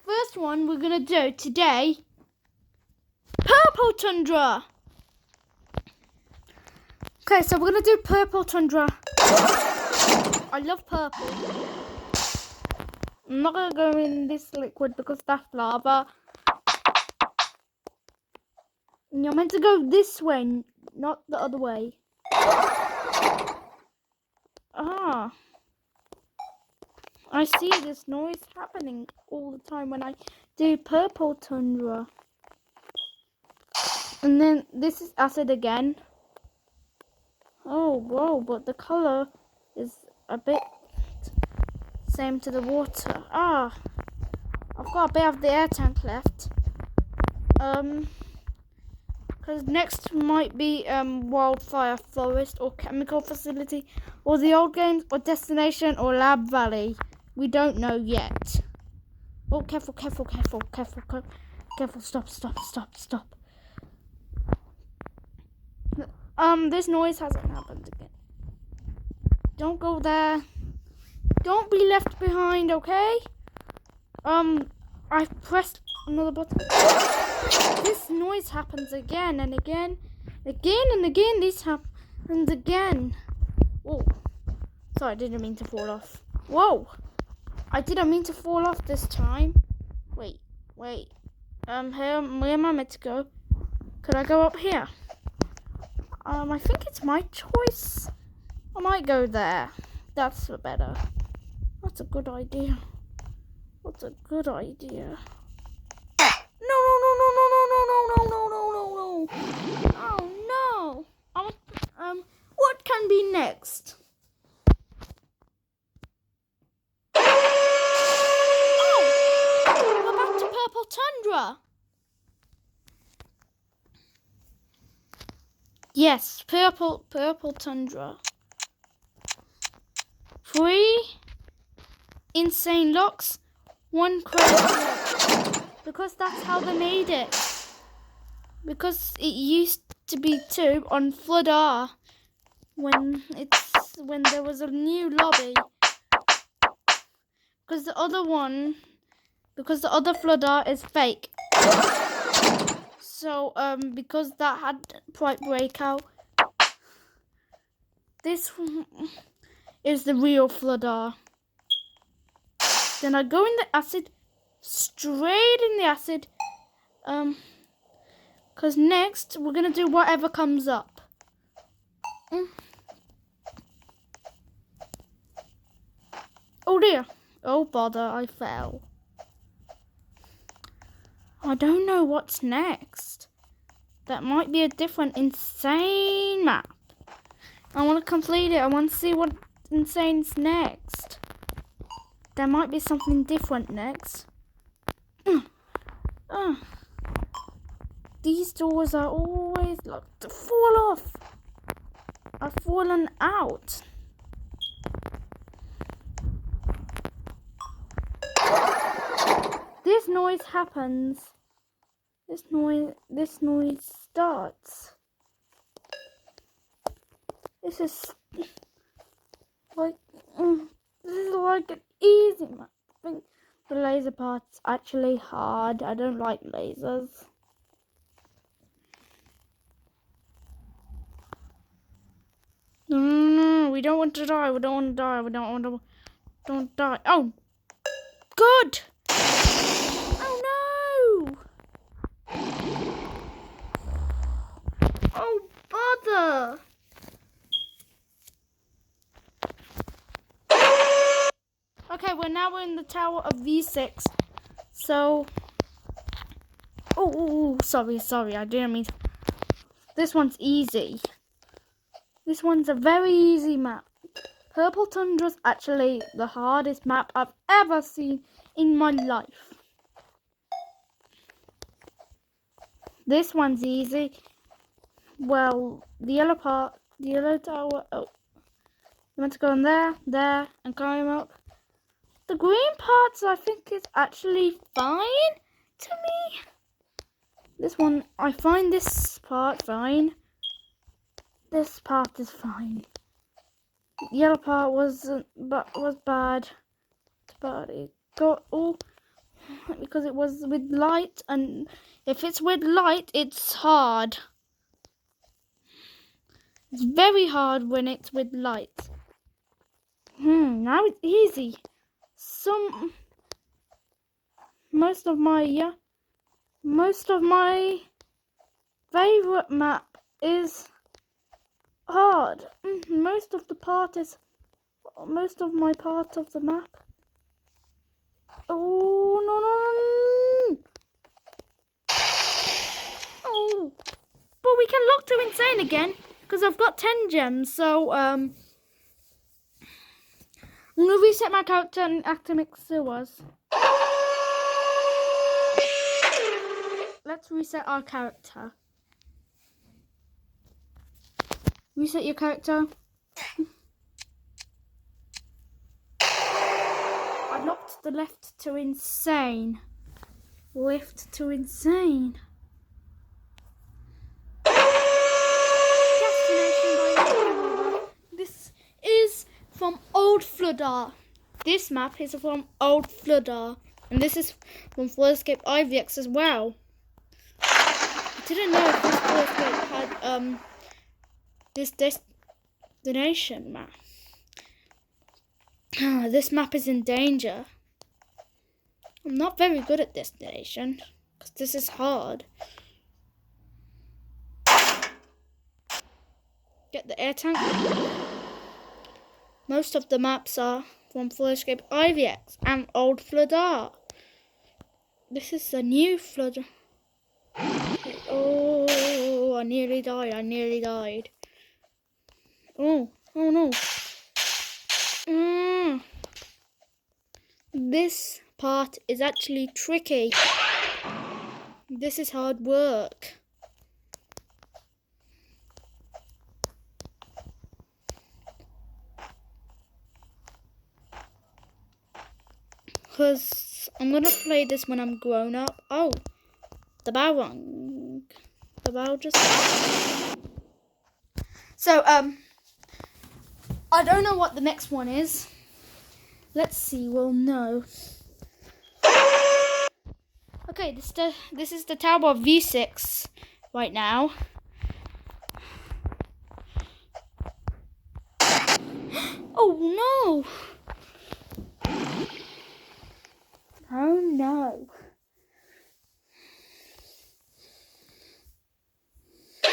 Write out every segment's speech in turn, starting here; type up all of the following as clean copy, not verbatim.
first one we're gonna do today, Purple Tundra. Okay, so we're gonna do Purple Tundra. I love purple. I'm not gonna go in this liquid because that's lava. And you're meant to go this way, not the other way. Ah. I see this noise happening all the time when I do Purple Tundra. And then this is acid again. Oh, whoa, but the color is a bit same to the water. Ah, I've got a bit of the air tank left. Because next might be Wildfire Forest or Chemical Facility or the Old Games or Destination or Lab Valley. We don't know yet. Oh, careful, careful, careful, careful, careful, stop. This noise hasn't happened again. Don't go there. Don't be left behind, okay? I've pressed another button. This noise happens again and again. Again and again, this happens again. Oh, sorry, I didn't mean to fall off. Whoa, I didn't mean to fall off this time. Wait. Where am I meant to go? Could I go up here? I think it's my choice. I might go there. That's better. That's a good idea. What's a good idea? No. Oh no. What can be next? Oh, we're back to Purple Tundra. Yes, Purple Tundra. 3 insane locks, 1 crazy lock. Because that's how they made it. Because it used to be 2 on Flood R when there was a new lobby. Because the other Flood R is fake. So because that had Pride Breakout, this is the real Flood R. Then I go in the acid, straight in the acid, because next we're gonna do whatever comes up. Oh dear, oh bother, I fell. I don't know what's next. That might be a different insane map. I want to complete it. I want to see what insane's next. There might be something different next. These doors are always like to fall off. I've fallen out. This noise happens. This noise starts. This is like an easy map. I think the laser part's actually hard. I don't like lasers. No, we don't want to die. We don't want to die. We don't die. Oh, good. Oh no. Oh, bother. Okay, we're now in the Tower of V6. So, sorry, I didn't mean to. This one's easy. This one's a very easy map. Purple Tundra's actually the hardest map I've ever seen in my life. This one's easy. Well, the yellow tower, oh. You want to go in there, and climb up. The green parts, I think, is actually fine to me. This one, I find this part fine. This part is fine. The yellow part was bad, but it got all because it was with light, and if it's with light, it's hard. It's very hard when it's with light. Now it's easy. Most of my favorite map is hard. Most of my part of the map. Oh no. Oh, but we can lock to insane again because I've got 10 gems. So I'm gonna reset my character and academic sewers. Let's reset our character. Reset your character. I locked the left to insane. Left to insane. This is from Old Floodar. This map is from Old Floodar. And this is from Floodscape IVX as well. I didn't know if this Floodscape had this destination map. This map is in danger. I'm not very good at destination because this is hard. Get the air tank. Most of the maps are from Floodscape IVX and Old Floodar. This is the new Flood. Oh, I nearly died. Oh no. This part is actually tricky. This is hard work. Because I'm going to play this when I'm grown up. Oh, the bell rung. The bell just... So, I don't know what the next one is. Let's see, we'll know. Okay, this is the Tower of V6 right now. Oh no! Oh no. I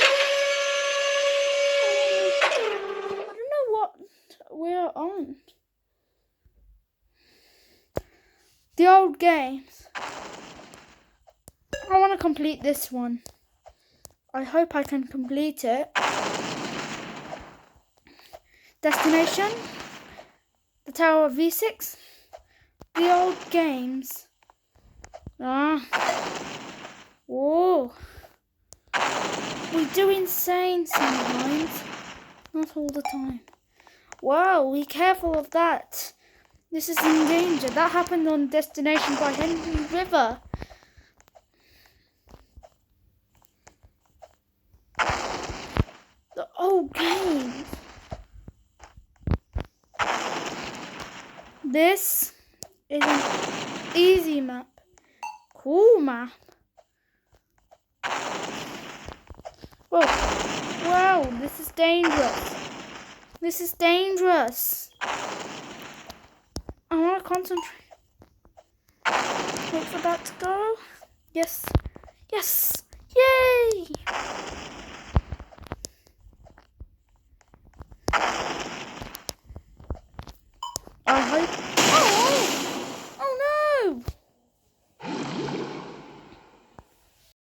don't know what we're on. The old games. I want to complete this one. I hope I can complete it. Destination. The Tower of V6. The old games. Whoa. We do insane sometimes. Not all the time. Wow, be careful of that. This is in danger. That happened on Destination by Henry River. The old games. This is an easy map. Cool map. Whoa. Wow, this is dangerous. This is dangerous. I want to concentrate. Wait for that to go. Yes. Yes. Yay!